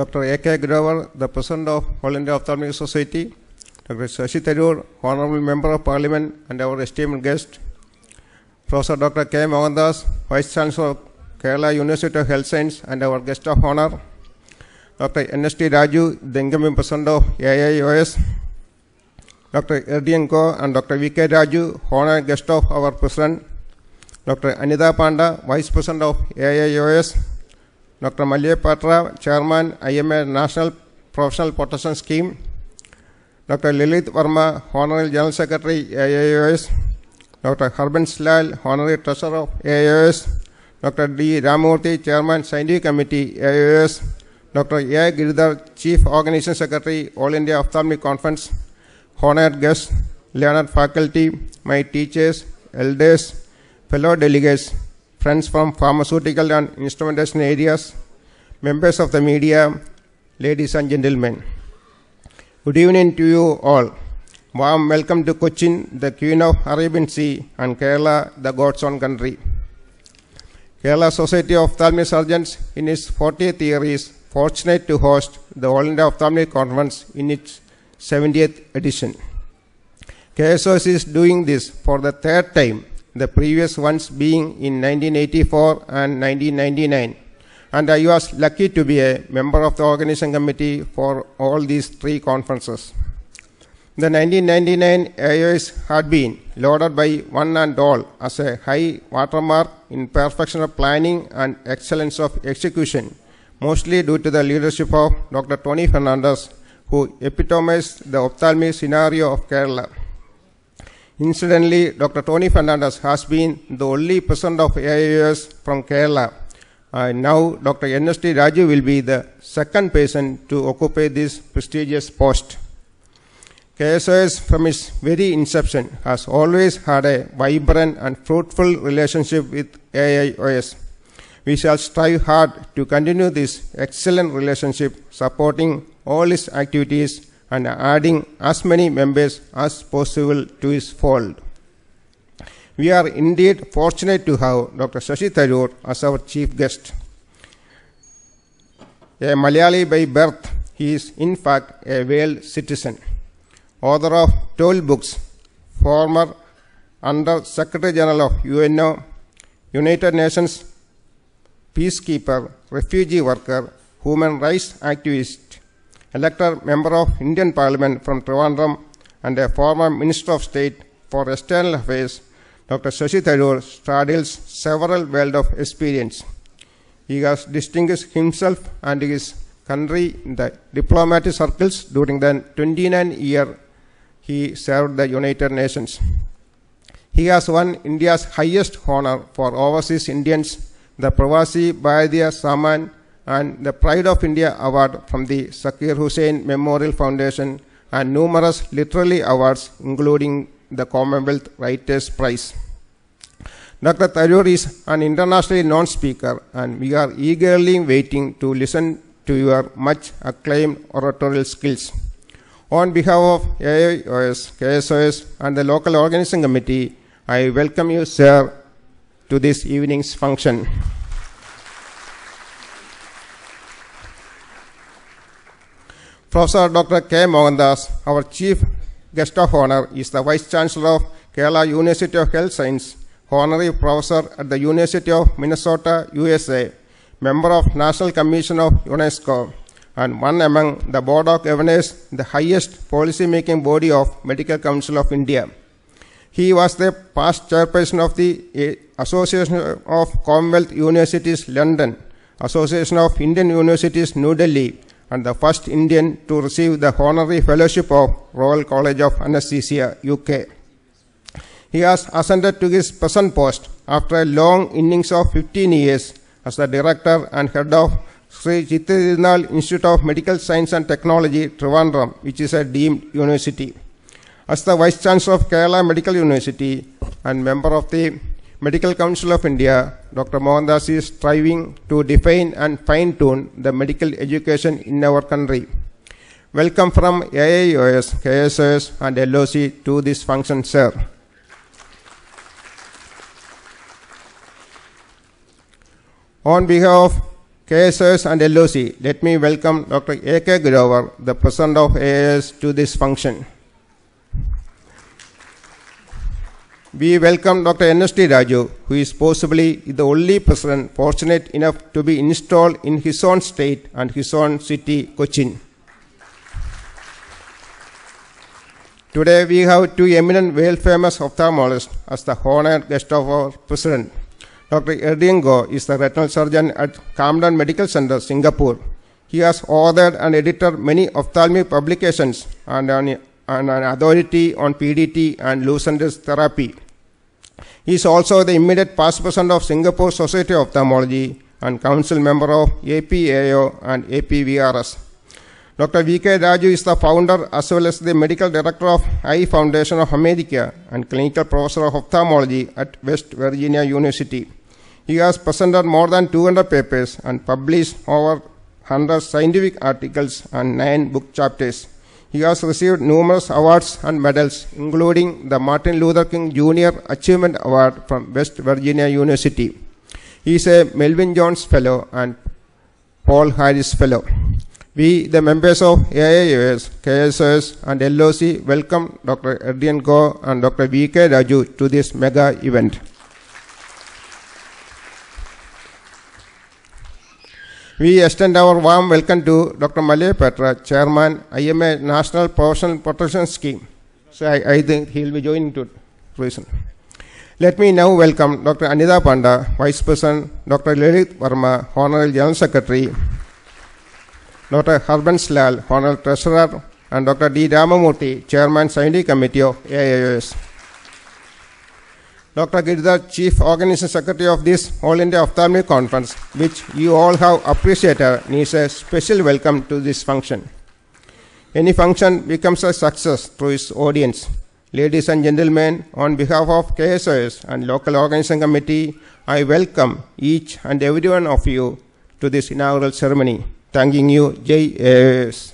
Dr. A.K. Grover, the President of All India Ophthalmic Society, Dr. Shashi Tharoor, Honorable Member of Parliament and our esteemed guest, Professor Dr. K. Mohandas, Vice Chancellor of Kerala University of Health Science and our guest of honor, Dr. N.S.T. Raju, the incoming President of AIOS, Dr. Erdienko and Dr. V.K. Raju, honored guest of our President, Dr. Anita Panda, Vice President of AIOS, Dr. Malya Patra, Chairman, IMA National Professional Protection Scheme, Dr. Lilith Verma, Honorary General Secretary, AIOS, Dr. Harbans Lal, Honorary Treasurer of AIOS, Dr. D. Ramurthy, Chairman, Scientific Committee, AIOS, Dr. A. Giridhar, Chief Organization Secretary, All India Ophthalmic Conference, honored guests, learned faculty, my teachers, elders, fellow delegates, friends from pharmaceutical and instrumentation areas, members of the media, ladies and gentlemen. Good evening to you all. Warm welcome to Cochin, the Queen of Arabian Sea, and Kerala, the God's own country. Kerala Society of Ophthalmic Surgeons in its 40th year is fortunate to host the All India Ophthalmic Conference in its 70th edition. KSOS is doing this for the third time, the previous ones being in 1984 and 1999, and I was lucky to be a member of the organizing committee for all these three conferences. The 1999 AIOS had been lauded by one and all as a high watermark in perfection of planning and excellence of execution, mostly due to the leadership of Dr. Tony Fernandez, who epitomized the ophthalmic scenario of Kerala. Incidentally, Dr. Tony Fernandez has been the only president of AIOS from Kerala. Now, Dr. N.S.T. Raju will be the second person to occupy this prestigious post. KSOS, from its very inception, has always had a vibrant and fruitful relationship with AIOS. We shall strive hard to continue this excellent relationship, supporting all its activities and adding as many members as possible to its fold. We are indeed fortunate to have Dr. Shashi Tharoor as our chief guest. A Malayali by birth, he is in fact a world citizen. Author of 12 books, former Under Secretary General of UNO, United Nations peacekeeper, refugee worker, human rights activist, elected member of Indian Parliament from Trivandrum, and a former Minister of State for External Affairs, Dr. Shashi Tharoor straddles several worlds of experience. He has distinguished himself and his country in the diplomatic circles during the 29 years he served the United Nations. He has won India's highest honor for overseas Indians, the Pravasi Bharatiya Saman and the Pride of India Award from the Zakir Hussain Memorial Foundation, and numerous literary awards, including the Commonwealth Writers' Prize. Dr. Tharoor is an internationally known speaker, and we are eagerly waiting to listen to your much acclaimed oratorial skills. On behalf of AIOS, KSOS, and the local organizing committee, I welcome you, sir, to this evening's function. Professor Dr. K. Mohandas, our chief guest of honor, is the Vice Chancellor of Kerala University of Health Science, Honorary Professor at the University of Minnesota, USA, member of National Commission of UNESCO, and one among the Board of Governors, the highest policy-making body of Medical Council of India. He was the past chairperson of the Association of Commonwealth Universities, London, Association of Indian Universities, New Delhi, and the first Indian to receive the honorary fellowship of Royal College of Anesthesia, UK. He has ascended to his present post after a long innings of 15 years as the director and head of Sri Chitradinal Institute of Medical Science and Technology, Trivandrum, which is a deemed university. As the Vice Chancellor of Kerala Medical University and member of the Medical Council of India, Dr. Mohandas is striving to define and fine-tune the medical education in our country. Welcome from AIOS, KSOS, and LOC to this function, sir. On behalf of KSOS and LOC, let me welcome Dr. A.K. Grover, the President of AIOS, to this function. We welcome Dr. N.S.T. Raju, who is possibly the only President fortunate enough to be installed in his own state and his own city, Cochin. Today we have two eminent world-famous ophthalmologists as the honored guest of our President. Dr. Erdian Goh is the retinal surgeon at Camden Medical Center, Singapore. He has authored and edited many ophthalmic publications and an authority on PDT and Lucentis therapy. He is also the immediate past president of Singapore Society of Ophthalmology and council member of APAO and APVRS. Dr. V.K. Raju is the founder as well as the medical director of Eye Foundation of America and clinical professor of ophthalmology at West Virginia University. He has presented more than 200 papers and published over 100 scientific articles and 9 book chapters. He has received numerous awards and medals, including the Martin Luther King Jr. Achievement Award from West Virginia University. He is a Melvin Jones Fellow and Paul Harris Fellow. We, the members of AIOS, KSOS, and LOC, welcome Dr. Erdian Goh and Dr. V.K. Raju to this mega event. We extend our warm welcome to Dr. Malay Petra, Chairman, IMA National Professional Protection Scheme. So I think he will be joining to reason. Let me now welcome Dr. Anita Panda, Vice President, Dr. Lalit Verma, Honorary General Secretary, Dr. Harbans Lal, Honorary Treasurer, and Dr. D. Ramamurthy, Chairman, Scientific Committee of AIOS. Dr. Girdhar, Chief Organizing Secretary of this All India Ophthalmic Conference, which you all have appreciated, needs a special welcome to this function. Any function becomes a success through its audience. Ladies and gentlemen, on behalf of KSOS and Local Organizing Committee, I welcome each and every one of you to this inaugural ceremony. Thanking you, Jai AIOS.